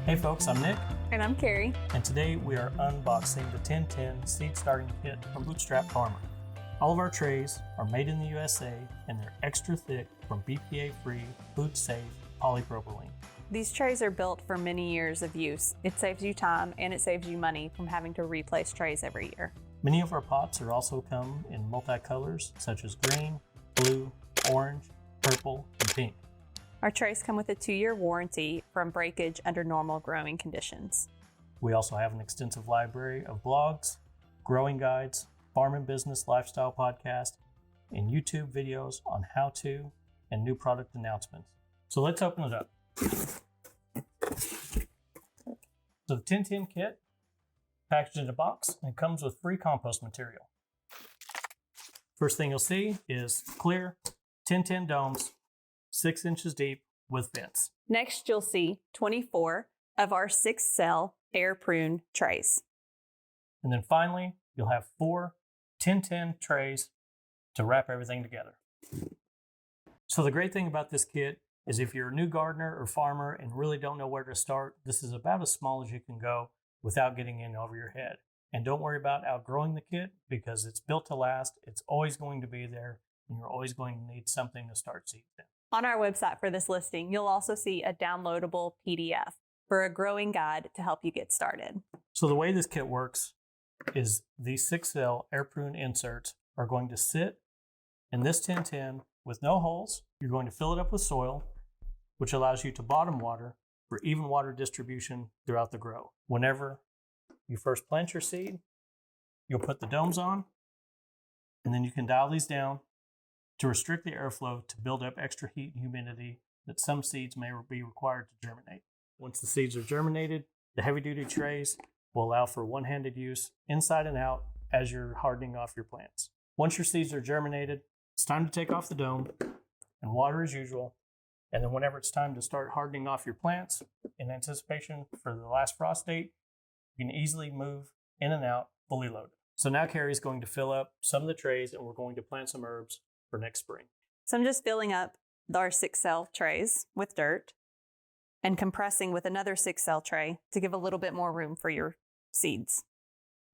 Hey folks, I'm Nick. And I'm Carrie. And today we are unboxing the 1010 Seed Starting Kit from Bootstrap Farmer. All of our trays are made in the USA and they're extra thick from BPA-free, food-safe polypropylene. These trays are built for many years of use. It saves you time and it saves you money from having to replace trays every year. Many of our pots are also come in multicolors such as green, blue, orange, purple, and pink. Our trays come with a 2-year warranty from breakage under normal growing conditions. We also have an extensive library of blogs, growing guides, farm and business lifestyle podcast, and YouTube videos on how-to and new product announcements. So let's open it up. So the 1010 kit, packaged in a box, and comes with free compost material. First thing you'll see is clear 1010 domes, 6 inches deep with vents. Next, you'll see 24 of our 6-cell air prune trays. And then finally, you'll have 4 1010 trays to wrap everything together. So the great thing about this kit is if you're a new gardener or farmer and really don't know where to start, this is about as small as you can go without getting in over your head. And don't worry about outgrowing the kit because it's built to last. It's always going to be there and you're always going to need something to start seeds in. On our website for this listing, you'll also see a downloadable PDF for a growing guide to help you get started. So the way this kit works is these 6-cell air prune inserts are going to sit in this 1010 with no holes. You're going to fill it up with soil, which allows you to bottom water for even water distribution throughout the grow. Whenever you first plant your seed, you'll put the domes on, and then you can dial these down to restrict the airflow to build up extra heat and humidity that some seeds may be required to germinate. Once the seeds are germinated, the heavy-duty trays will allow for one-handed use inside and out as you're hardening off your plants. Once your seeds are germinated, it's time to take off the dome and water as usual. And then whenever it's time to start hardening off your plants in anticipation for the last frost date, you can easily move in and out fully loaded. So now Carrie's going to fill up some of the trays and we're going to plant some herbs for next spring. So I'm just filling up our 6-cell trays with dirt and compressing with another 6-cell tray to give a little bit more room for your seeds.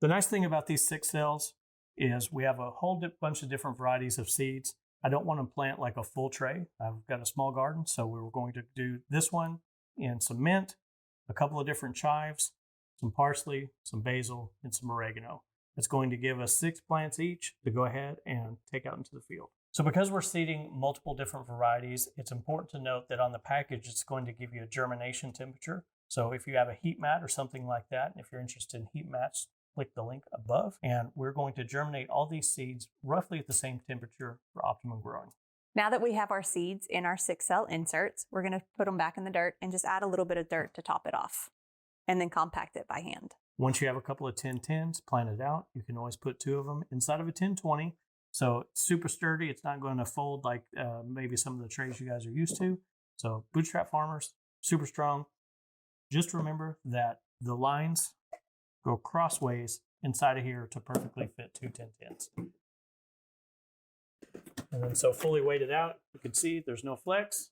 The nice thing about these 6 cells is we have a whole bunch of different varieties of seeds. I don't want to plant like a full tray. I've got a small garden, so we were going to do this one in some mint, a couple of different chives, some parsley, some basil, and some oregano. It's going to give us 6 plants each to go ahead and take out into the field. So because we're seeding multiple different varieties, it's important to note that on the package, it's going to give you a germination temperature. So if you have a heat mat or something like that, and if you're interested in heat mats, click the link above, and we're going to germinate all these seeds roughly at the same temperature for optimum growing. Now that we have our seeds in our 6-cell inserts, we're going to put them back in the dirt and just add a little bit of dirt to top it off, and then compact it by hand. Once you have a couple of 1010s planted out, you can always put 2 of them inside of a 1020. So it's super sturdy. It's not going to fold like maybe some of the trays you guys are used to. So Bootstrap Farmers, super strong. Just remember that the lines go crossways inside of here to perfectly fit 2 1010s. And then so fully weighted out, you can see there's no flex.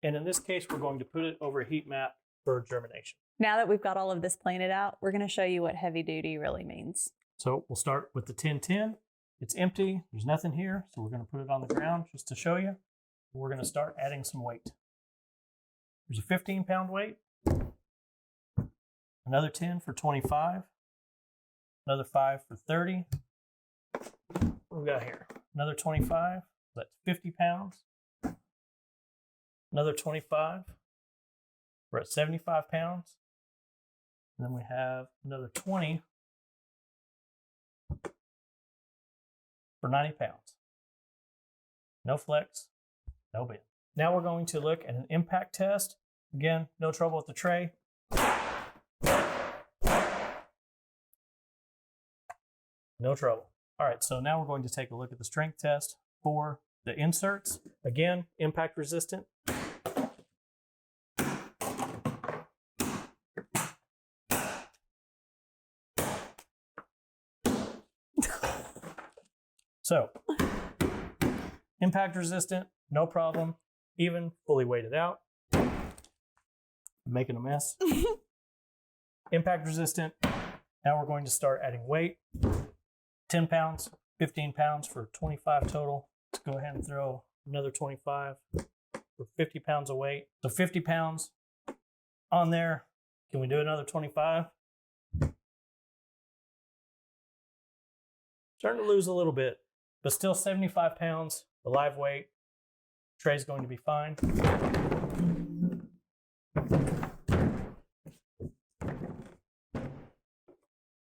And in this case, we're going to put it over a heat mat for germination. Now that we've got all of this planted out, we're going to show you what heavy duty really means. So we'll start with the 1010. It's empty, there's nothing here, so we're going to put it on the ground just to show you. We're going to start adding some weight. There's a 15-pound weight, another 10 for 25, another 5 for 30. What we got here? Another 25, that's 50 pounds. Another 25, we're at 75 pounds. And then we have another 20 for 90 pounds. No flex, no bend. Now we're going to look at an impact test. Again, no trouble with the tray. No trouble. All right, so now we're going to take a look at the strength test for the inserts. Again, impact resistant. So, impact resistant, no problem, even fully weighted out. making a mess. Impact resistant. Now we're going to start adding weight. 10 pounds, 15 pounds for 25 total. Let's go ahead and throw another 25 for 50 pounds of weight. So 50 pounds on there. Can we do another 25? Starting to lose a little bit, but still 75 pounds, the live weight. Tray's going to be fine.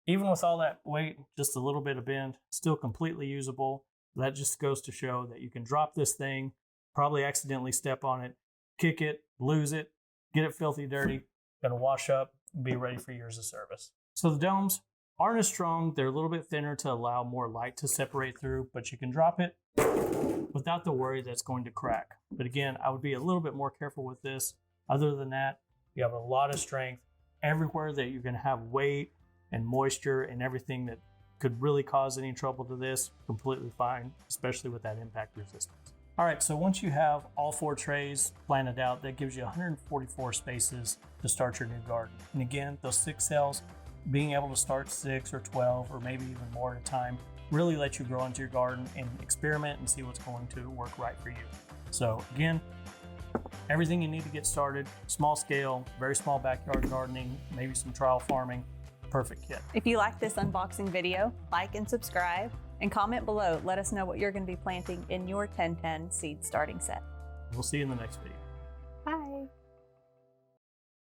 Even with all that weight, just a little bit of bend, still completely usable. That just goes to show that you can drop this thing, probably accidentally step on it, kick it, lose it, get it filthy dirty, gonna wash up, and be ready for years of service. So the domes aren't as strong. They're a little bit thinner to allow more light to separate through, but you can drop it without the worry that it's going to crack. But again, I would be a little bit more careful with this. Other than that, you have a lot of strength everywhere that you're gonna have weight and moisture and everything that could really cause any trouble to this, completely fine, especially with that impact resistance. All right, so once you have all 4 trays planted out, that gives you 144 spaces to start your new garden. And again, those 6 cells, being able to start 6 or 12 or maybe even more at a time, really let you grow into your garden and experiment and see what's going to work right for you. So again, everything you need to get started, small scale, very small backyard gardening, maybe some trial farming, perfect kit. If you like this unboxing video, like and subscribe, and comment below. Let us know what you're going to be planting in your 1010 seed starting set. We'll see you in the next video.